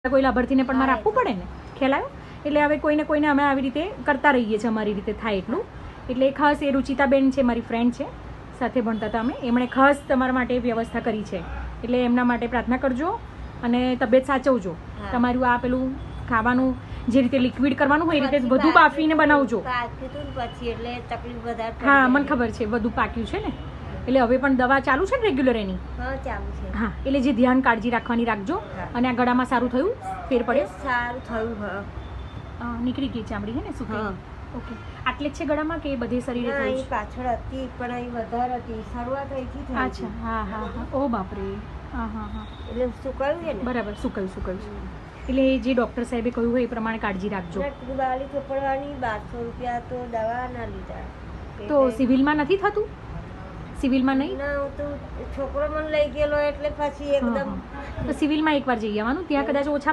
કોઈ લાભાર્થીને પણ મારે આપવું પડે ને, ખ્યાલ આવ્યો? એટલે હવે કોઈને અમે આવી રીતે કરતા રહીએ છીએ, અમારી રીતે થાય એટલું. એટલે ખાસ એ રુચિતાબેન છે, મારી ફ્રેન્ડ છે, સાથે ભણતા હતા અમે, એમણે ખાસ તમારા માટે વ્યવસ્થા કરી છે. એટલે એમના માટે પ્રાર્થના કરજો અને તબિયત સાચવજો. તમારું આ પેલું ખાવાનું જે રીતે લિક્વિડ કરવાનું હોય એ રીતે વધુ બાફીને બનાવજો. હા, મને ખબર છે વધુ પાક્યું છે ને, એટલે હવે પણ દવા ચાલુ છે ને રેગ્યુલર એની? હા, એટલે જે ધ્યાન કાળજી રાખવાની રાખજો. અને આ ગળામાં સારું થયું? ફેર પડ્યો? સારું થયું. નીકળી ગઈ ચામડી છે ને સુકી? ઓકે. આટલે જ છે ગળામાં કે બધે શરીરે થયું છે? પાછળ હતી પણ અહીં વધારે હતી, શરૂઆત અહીંથી થઈ. અચ્છા, હા હા હા. ઓ બાપરે. હા હા હા. એટલે સુકાયું છે ને? બરાબર, સુકાયું છે. એટલે જે ડૉક્ટર સાહેબે કહ્યું હોય એ પ્રમાણે કાળજી રાખજો. બાલી ચોપડવાની 1200 રૂપિયા તો દવા ના લીધા. તો સિવિલમાં નથી થતું? સિવિલમાં નહીં? ના, હું તો છોકરો મને લઈ ગયેલો એટલે પછી એકદમ તો સિવિલમાં એકવાર જઈ આવવાનું, ત્યાં કદાચ ઓછા